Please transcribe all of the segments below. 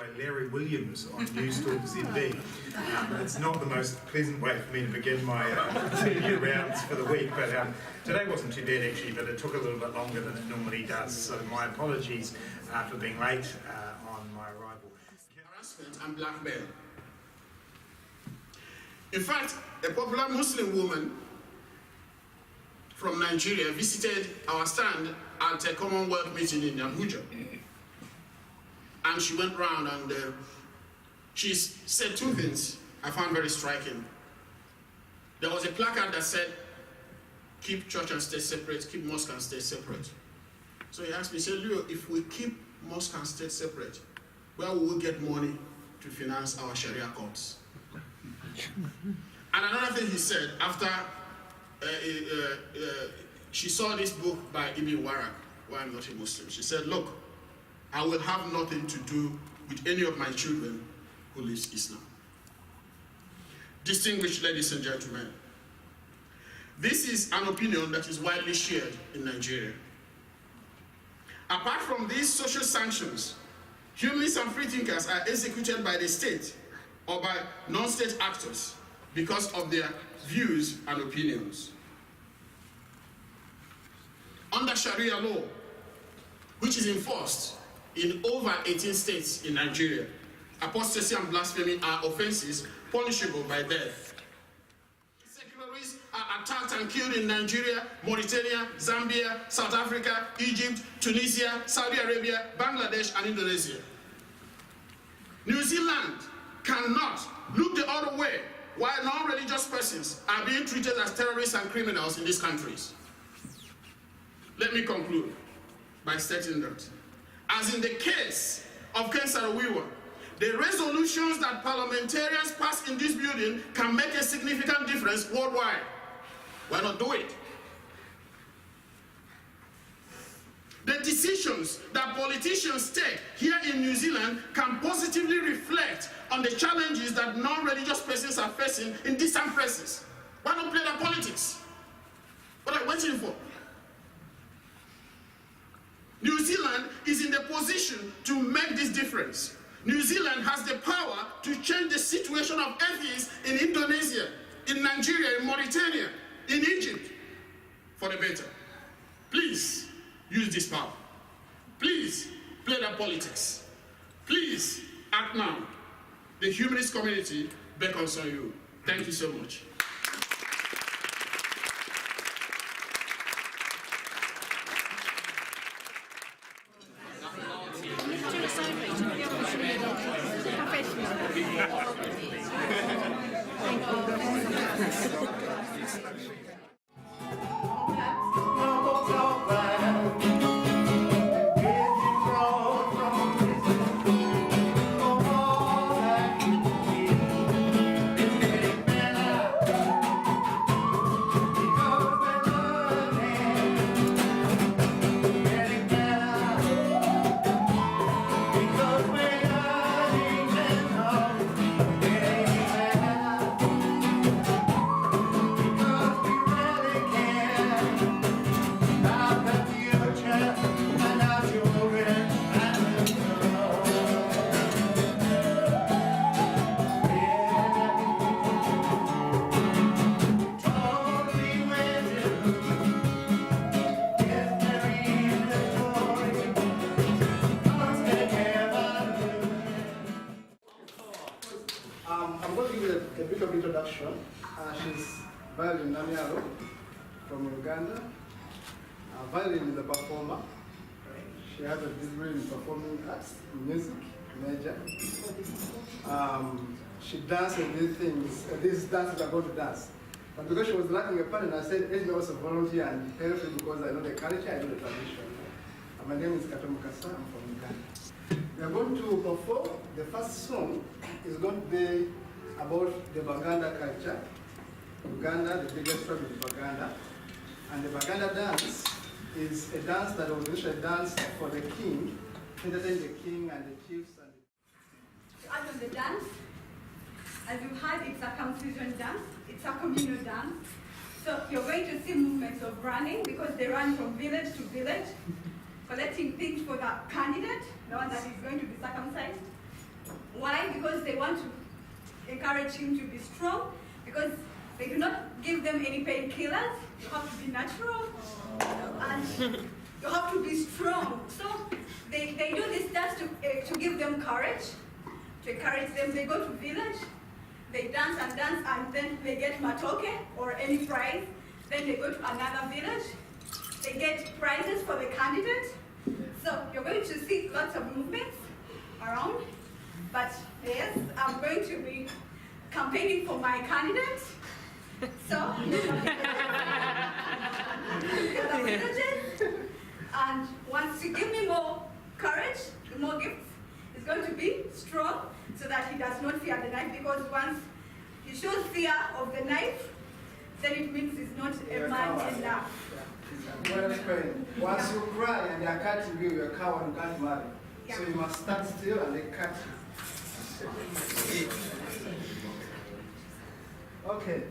by Larry Williams on News Talk ZB. It's not the most pleasant way for me to begin my interview rounds for the week, but today wasn't too bad actually, but it took a little bit longer than it normally does, so my apologies for being late on my arrival. Harassment and blackmail. In fact, a popular Muslim woman from Nigeria visited our stand at a Commonwealth meeting in Abuja. And she went round and she said two things I found very striking. There was a placard that said, keep church and state separate, keep mosque and state separate. So he asked me, he said, Leo, if we keep mosque and state separate, where will we get money to finance our Sharia courts? And another thing he said, after she saw this book by Ibn Warak, Why I'm Not a Muslim, she said, look, I will have nothing to do with any of my children who lives Islam. Distinguished ladies and gentlemen, this is an opinion that is widely shared in Nigeria. Apart from these social sanctions, humanists and freethinkers are executed by the state or by non-state actors because of their views and opinions. Under Sharia law, which is enforced in over 18 states in Nigeria, apostasy and blasphemy are offenses punishable by death. Secularists are attacked and killed in Nigeria, Mauritania, Zambia, South Africa, Egypt, Tunisia, Saudi Arabia, Bangladesh, and Indonesia. New Zealand cannot look the other way while non-religious persons are being treated as terrorists and criminals in these countries. Let me conclude by stating that, as in the case of Ken Saro-Wiwa, the resolutions that parliamentarians pass in this building can make a significant difference worldwide. Why not do it? The decisions that politicians take here in New Zealand can positively reflect on the challenges that non-religious persons are facing in distant places. Why not play their politics? What are you waiting for? New Zealand is in the position to make this difference. New Zealand has the power to change the situation of atheists in Indonesia, in Nigeria, in Mauritania, in Egypt, for the better. Please use this power. Please play the politics. Please act now. The humanist community beckons on you. Thank you so much. I'm going to give you a bit of introduction. She's Violine Namyalo from Uganda. Violine is a performer. She has a degree in performing arts, music, major. She dances these things, these dances are going to dance. But because she was lacking a partner, I said, let me also volunteer and help you because I know the culture, I know the tradition. My name is Kato Mukasa, I'm from Uganda. We are going to perform. The first song is going to be about the Baganda culture. Uganda, the biggest tribe is Baganda. And the Baganda dance is a dance that was initially danced for the king, entertain the king and the chiefs. Out of the dance, as you heard, it's a confusion dance, it's a communal dance. So you're going to see movements of running because they run from village to village, collecting things for the candidate, the one that is going to be circumcised. Why? Because they want to encourage him to be strong, because they do not give them any painkillers. You have to be natural, and you have to be strong. So they do this dance to give them courage, to encourage them. They go to village, they dance, and then they get matoke or any prize. Then they go to another village, they get prizes for the candidate. So you're going to see lots of movements around. But yes, I'm going to be campaigning for my candidate. So, and once you give me more courage, the more gifts, it's going to be strong so that he does not fear the knife, because once he shows fear of the knife, then it means he's not a man enough. Well explained. Once you cry and they are cutting you, you're a coward and can't marry. Yeah. So you must stand still and they cut you. Okay.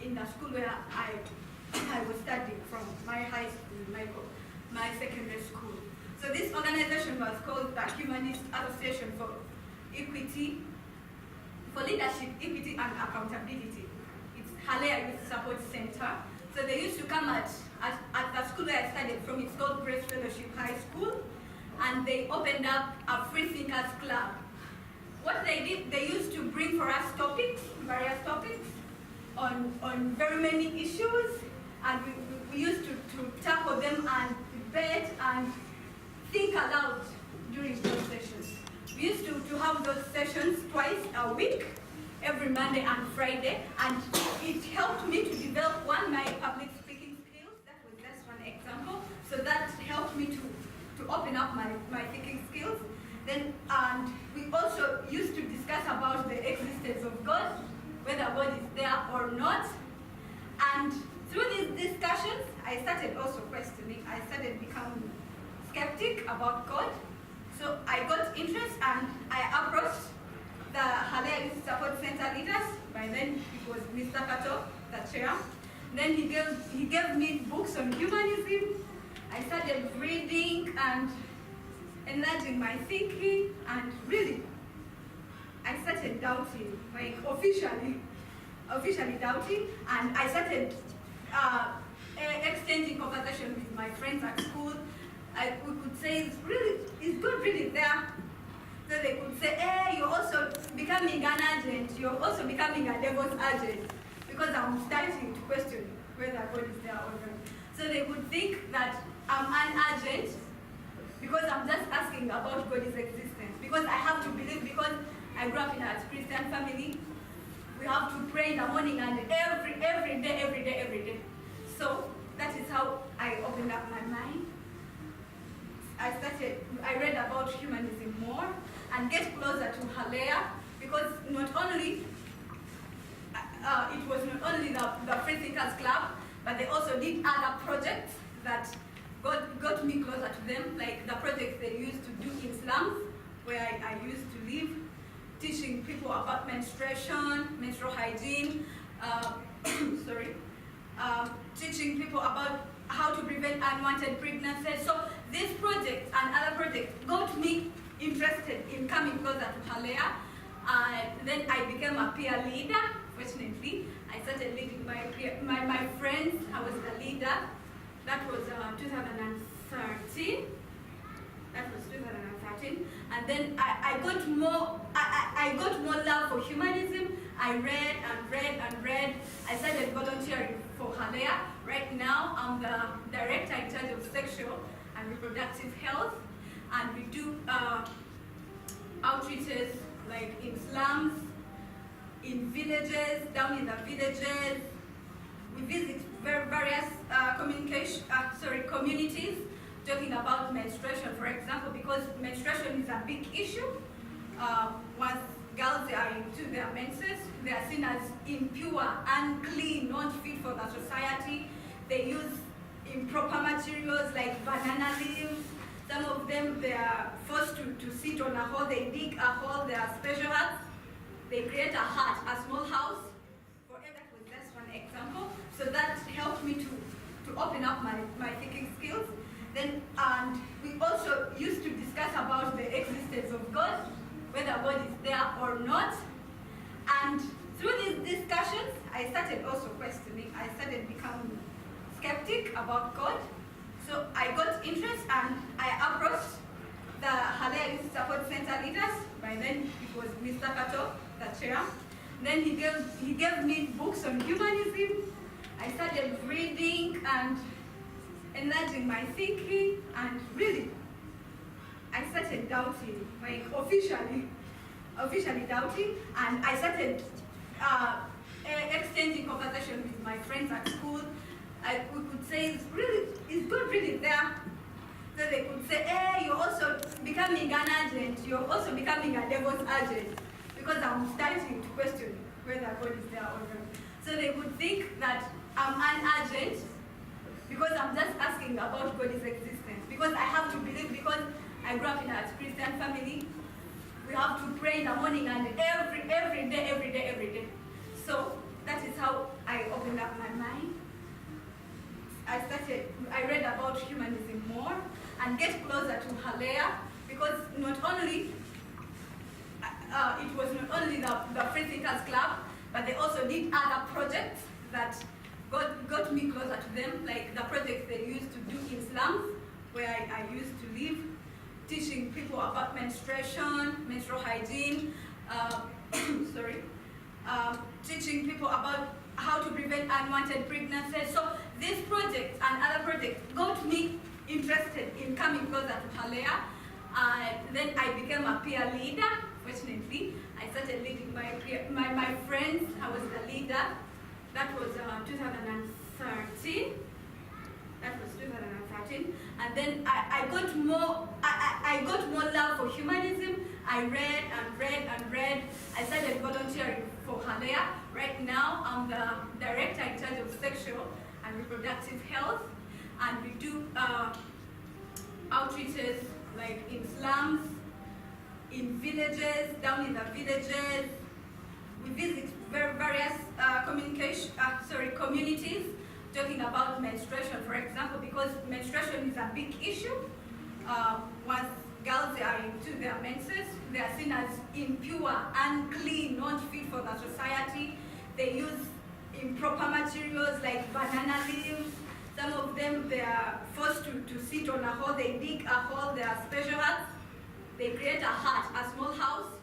in the school where I was studying from, my high school, my secondary school. So this organization was called the Humanists Association for Equity, for Leadership, Equity and Accountability. It's Halea Youth Support Center. So they used to come at the school where I studied from. It's called Grace Fellowship High School. And they opened up a Free Thinkers Club. what they did, they used to bring for us topics, various topics, on very many issues, and we used to tackle them and debate and think aloud during those sessions. We used to have those sessions twice a week, every Monday and Friday, and it helped me to develop my public speaking skills. That was just one example. So that helped me to open up my thinking skills. Then, and we also used to discuss about the existence of God, whether God is there or not. And through these discussions, I started also questioning. I started becoming skeptic about God. So I got interest and I approached the Halea Youth Support Center leaders. By then it was Mr. Kato, the chair. Then he gave me books on humanism. I started reading and enlarging my thinking, and really, I started doubting, like officially doubting, and I started exchanging conversation with my friends at school. We could say, is God really there? So they could say, hey, you're also becoming an agent, you're also becoming a devil's agent, because I'm starting to question whether God is there or not. So they would think that I'm an agent, because I'm just asking about God's existence. Because I have to believe, because I grew up in a Christian family, we have to pray in the morning and every day. So that is how I opened up my mind. I read about humanism more and get closer to Halea, because not only, it was not only the Free Thinkers Club, but they also did other projects that got me closer to them, like the projects they used to do in slums, where I used to live, teaching people about menstruation, menstrual hygiene, teaching people about how to prevent unwanted pregnancies. So this project and other projects got me interested in coming closer to Halea. Then I became a peer leader, fortunately. I started leading my friends. I was the leader. That was 2013. And then I got more love for humanism. I read. I started volunteering for Halea. Right now, I'm the director in charge of sexual and reproductive health, and we do outreaches like in slums, in villages, down in the villages. We visit various communities, talking about menstruation, for example, because menstruation is a big issue. Once girls are into their menses, they are seen as impure, unclean, not fit for the society. They use improper materials like banana leaves. Some of them, they are forced to sit on a hole. They dig a hole. There are special huts. They create a hut, a small house. That was just one example. So that helped me to open up my thinking skills. Then, and we also used to discuss about the existence of God, whether God is there or not. And through these discussions, I started also questioning. I started becoming skeptic about God. So I got interest and I approached the Halea Youth Support Center leaders. By then it was Mr. Kato, the chair. Then he gave me books on humanism. I started reading and enlarging my thinking, and really, I started doubting, like officially doubting, and I started exchanging conversation with my friends at school. We could say, is God really there? So they could say, hey, you're also becoming an agent, you're also becoming a devil's agent, because I'm starting to question whether God is there or not. So they would think that I'm an agent, because I'm just asking about God's existence. Because I have to believe, because I grew up in a Christian family, we have to pray in the morning and every day. So that is how I opened up my mind. I read about humanism more and get closer to Halea, because not only, it was not only the Free Thinkers Club, but they also did other projects that got me closer to them, like the projects they used to do in slums, where I used to live, teaching people about menstruation, menstrual hygiene, sorry, teaching people about how to prevent unwanted pregnancies. So this project and other projects got me interested in coming closer to Halea. Then I became a peer leader. Fortunately, I started leading my friends. I was the leader. That was 2013. That was 2013. And then I got more love for humanism. I read and read and read. I started volunteering for Halea. Right now, I'm the director in charge of sexual and reproductive health. And we do outreaches like in slums, in villages, down in the villages. We visit various communities talking about menstruation, for example, because menstruation is a big issue. Once girls are into their menses, they are seen as impure, unclean, not fit for the society. They use improper materials like banana leaves. Some of them, they are forced to sit on a hole. They dig a hole, there are special huts. They create a hut, a small house,